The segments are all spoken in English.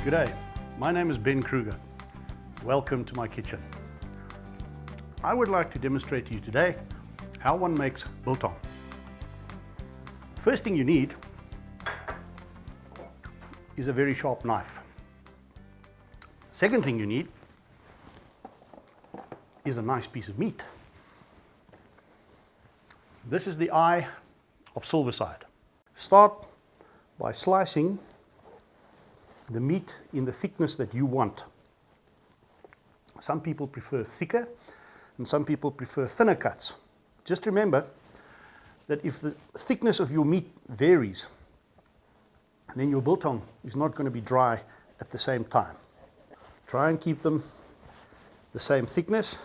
G'day, my name is Ben Kruger. Welcome to my kitchen. I would like to demonstrate to you today how one makes biltong. First thing you need is a very sharp knife. Second thing you need is a nice piece of meat. This is the eye of Silverside. Start by slicing the meat in the thickness that you want. Some people prefer thicker and some people prefer thinner cuts. Just remember that if the thickness of your meat varies, then your biltong is not going to be dry at the same time. Try and keep them the same thickness,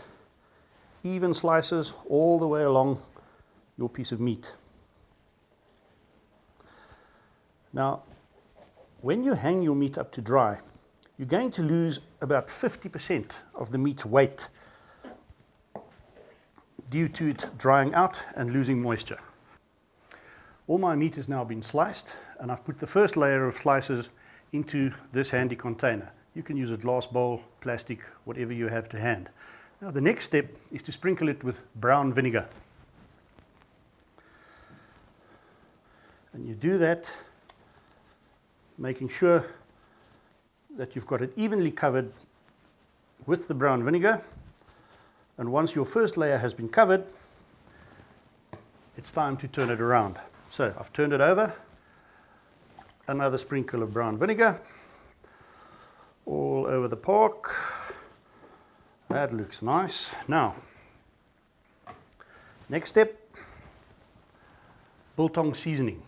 even slices all the way along your piece of meat. Now, when you hang your meat up to dry, you're going to lose about 50% of the meat's weight due to it drying out and losing moisture. All my meat has now been sliced, and I've put the first layer of slices into this handy container. You can use a glass bowl, plastic, whatever you have to hand. Now the next step is to sprinkle it with brown vinegar. And you do that making sure that you've got it evenly covered with the brown vinegar. And once your first layer has been covered, it's time to turn it around. So I've turned it over, another sprinkle of brown vinegar all over the pork. That looks nice. Now, next step, biltong seasoning.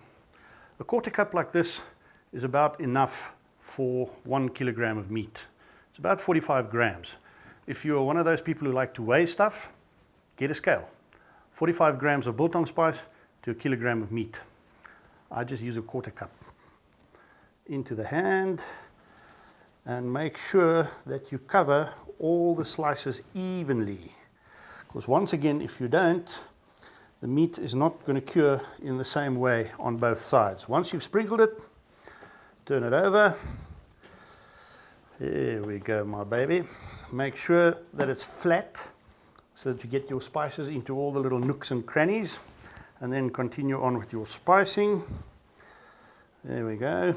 A quarter cup like this is about enough for 1 kilogram of meat. It's about 45 grams. If you're one of those people who like to weigh stuff, get a scale. 45 grams of biltong spice to a kilogram of meat. I just use a quarter cup. Into the hand, and make sure that you cover all the slices evenly. Because once again, if you don't, the meat is not going to cure in the same way on both sides. Once you've sprinkled it, turn it over. Here we go, my baby. Make sure that it's flat so that you get your spices into all the little nooks and crannies, and then continue on with your spicing. There we go.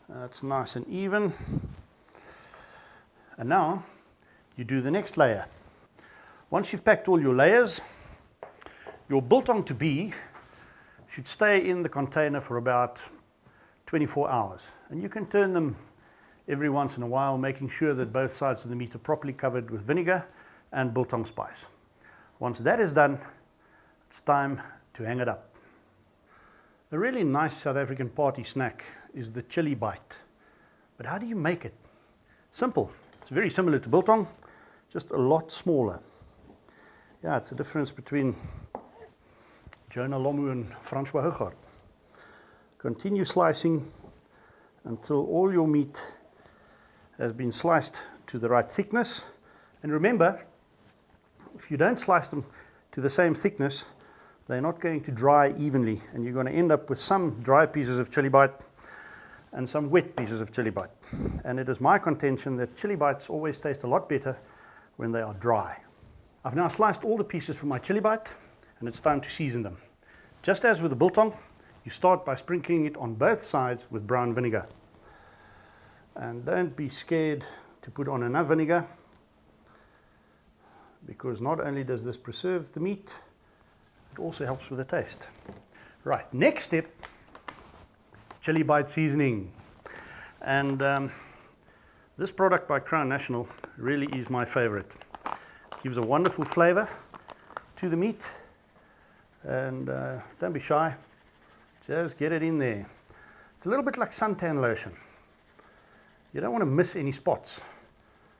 That's nice and even. And now you do the next layer. Once you've packed all your layers, your biltong to be should stay in the container for about 24 hours. And you can turn them every once in a while, making sure that both sides of the meat are properly covered with vinegar and biltong spice. Once that is done, it's time to hang it up. A really nice South African party snack is the chili bite. But how do you make it? Simple. It's very similar to biltong, just a lot smaller. Yeah, it's the difference between Jonah Lomu and Francois Hougaard. Continue slicing until all your meat has been sliced to the right thickness. And remember, if you don't slice them to the same thickness, they're not going to dry evenly, and you're going to end up with some dry pieces of chili bite and some wet pieces of chili bite. And it is my contention that chili bites always taste a lot better when they are dry. I've now sliced all the pieces from my chili bite, and it's time to season them. Just as with the biltong, you start by sprinkling it on both sides with brown vinegar. And don't be scared to put on enough vinegar, because not only does this preserve the meat, it also helps with the taste. Right, next step, chili bite seasoning. And this product by Crown National really is my favorite. It gives a wonderful flavor to the meat, and don't be shy, just get it in there. It's a little bit like suntan lotion. You don't want to miss any spots,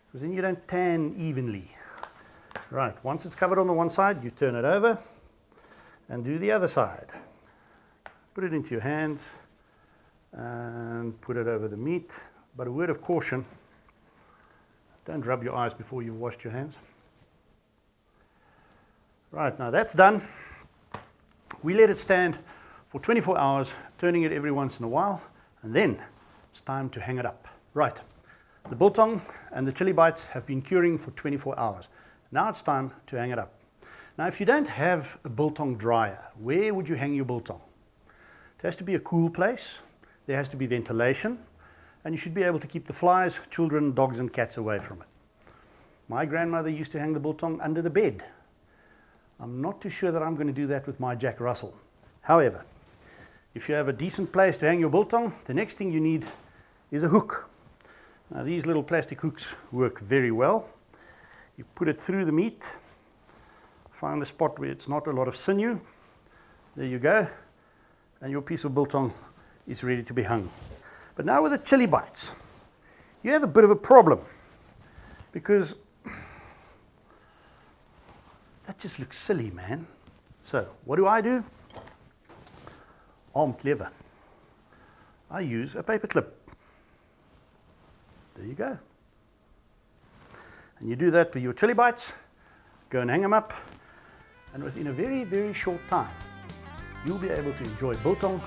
because then you don't tan evenly. Right, once it's covered on the one side, you turn it over and do the other side. Put it into your hands and put it over the meat. But a word of caution, don't rub your eyes before you've washed your hands. Right, now that's done. We let it stand for 24 hours, turning it every once in a while, and then It's time to hang it up. Right, the biltong and the chili bites have been curing for 24 hours. Now it's time to hang it up. Now if you don't have a biltong dryer, where would you hang your biltong? It has to be a cool place, there has to be ventilation, and you should be able to keep the flies, children, dogs and cats away from it. My grandmother used to hang the biltong under the bed. I'm not too sure that I'm going to do that with my Jack Russell. However, if you have a decent place to hang your biltong, the next thing you need is a hook. Now these little plastic hooks work very well. You put it through the meat, find a spot where it's not a lot of sinew. There you go, and your piece of biltong is ready to be hung. But now with the chili bites, you have a bit of a problem, because that just looks silly, man. So what do? I'm clever. I use a paper clip. There you go. And you do that with your chili bites, go and hang them up, and within a very, very short time, you'll be able to enjoy biltong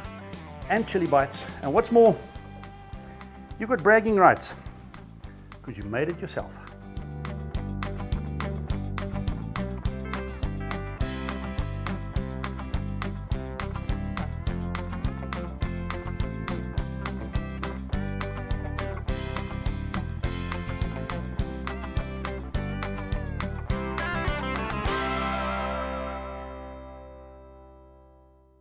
and chili bites. And what's more, you've got bragging rights, because you made it yourself.